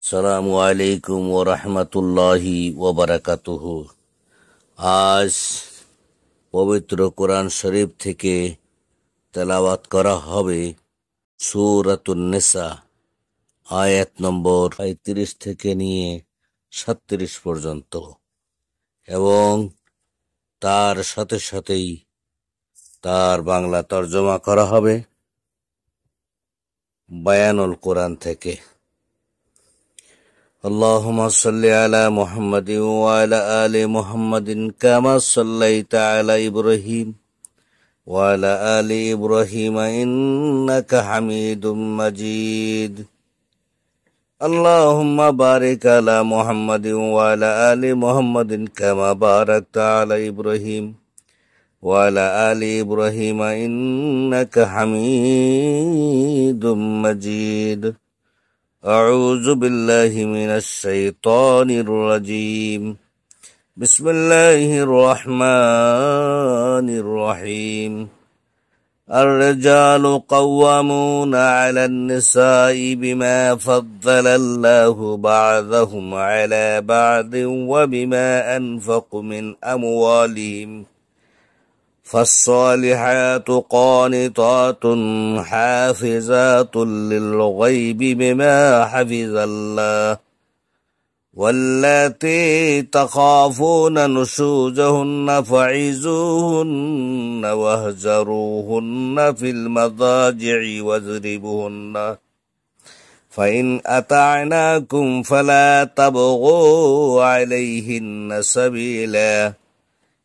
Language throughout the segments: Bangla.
আসসালামু আলাইকুম ওয়া রাহমাতুল্লাহি ওয়া বারাকাতুহু। আজ পবিত্র কোরআন শরীফ থেকে তেলাওয়াত করা হবে সূরাতুন নিসা, আয়াত নম্বর 35 থেকে নিয়ে 37 পর্যন্ত, এবং তার সাথে সাথেই তার বাংলা তর্জমা করা হবে বায়ানুল কোরআন থেকে। اللهم صل على محمد وعلى آل محمد كما صليت على إبراهيم وعلى آل إبراهيم إنك حميد مجيد. اللهم بارك على محمد وعلى آل محمد كما باركت على إبراهيم وعلى آل إبراهيم إنك حميد مجيد. أعوذ بالله من الشيطان الرجيم. بسم الله الرحمن الرحيم. الرجال قوامون على النساء بما فضل الله بعضهم على بعض وبما أنفقوا من أموالهم، فالصالحات قانتات حافظات للغيب بما حفظ الله، واللاتي تخافون نشوزهن فعظوهن واهجروهن في المضاجع واضربوهن، فإن أطعناكم فلا تبغوا عليهن سبيلا،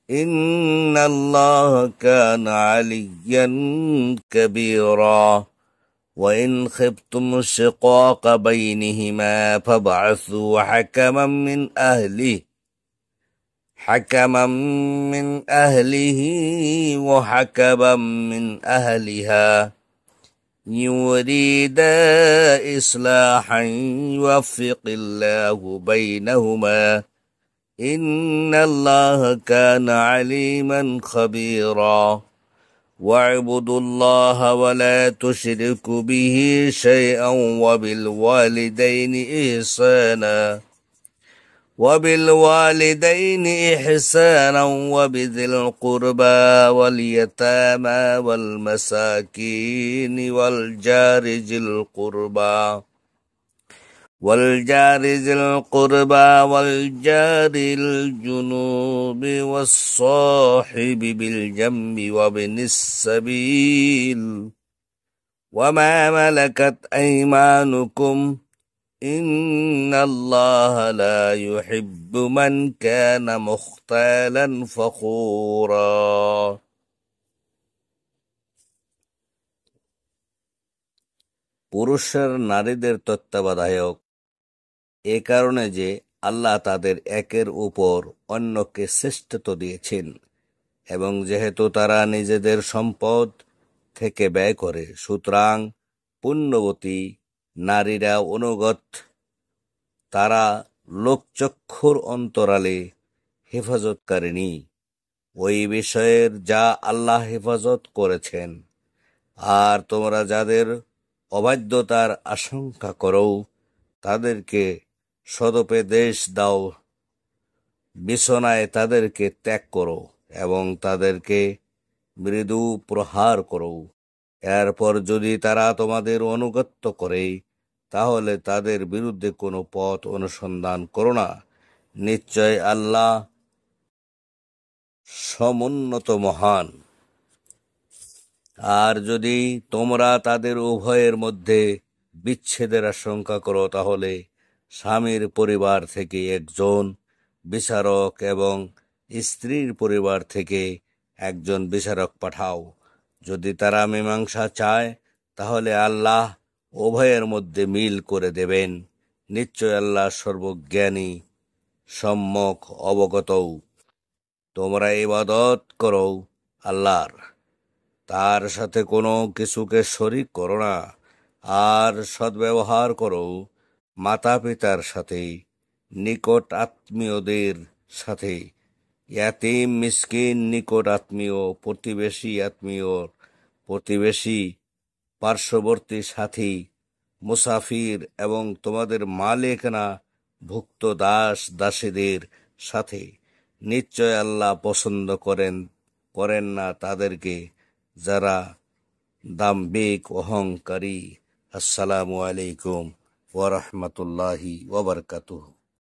إن الله كان عليا كبيرا. وإن خفتم شقاق بينهما فابعثوا حكما من أهله وحكما من أهلها يريدا إصلاحا يوفق الله بينهما، إن الله كان عليما خبيرا. واعبدوا الله ولا تشركوا به شيئا وبالوالدين إحسانا وبذي القربى واليتامى والمساكين والجار ذي القربى والجار الجنوب والصاحب بالجنب وابن السبيل وما ملكت أيمانكم، إن الله لا يحب من كان مختالا فخورا. পুরুষের নারীদের তত্ত্বাবধায়ক এ কারণে যে আল্লাহ তাদের একের উপর অন্যকে শ্রেষ্ঠত্ব দিয়েছেন, এবং যেহেতু তারা নিজেদের সম্পদ থেকে ব্যয় করে, সুতরাং পুণ্যবতী নারীরা অনুগত, তারা লোকচক্ষুর অন্তরালে হেফাজতকারিণী ওই বিষয়ের যা আল্লাহ হেফাজত করেছেন। আর তোমরা যাদের অবাধ্যতার আশঙ্কা করো তাদেরকে সদুপদেশ দাও, বিছানায় তাদেরকে ত্যাগ করো এবং তাদেরকে মৃদু প্রহার করো। এরপর যদি তারা তোমাদের অনুগত্য করে তাহলে তাদের বিরুদ্ধে কোনো পথ অনুসন্ধান করো না, নিশ্চয় আল্লাহ সমুন্নত মহান। আর যদি তোমরা তাদের উভয়ের মধ্যে বিচ্ছেদের আশঙ্কা করো তাহলে স্বামীর পরিবার থেকে একজন বিচারক এবং স্ত্রীর পরিবার থেকে একজন বিচারক পাঠাও। যদি তারা মীমাংসা চায় তাহলে আল্লাহ উভয়ের মধ্যে মিল করে দেবেন, নিশ্চয় আল্লাহ সর্বজ্ঞানী সম্যক অবগত। তোমরা ইবাদত করো আল্লাহর, তার সাথে কোনো কিছুকে শরীক করো না, আর সদ্ব্যবহার করো মাতা পিতার সাথে, নিকট আত্মীয়দের সাথে, ইয়াতিম মিসকিন, নিকট আত্মীয়, প্রতিবেশী, পার্শ্ববর্তী সাথী, মুসাফির এবং তোমাদের মালিকানা ভুক্ত দাস দাসীদের সাথে। নিশ্চয় আল্লাহ পছন্দ করেন না তাদেরকে যারা দাম্ভিক অহংকারী। আসসালামু আলাইকুম ওয়া রাহমাতুল্লাহি ওয়া বারাকাতুহু।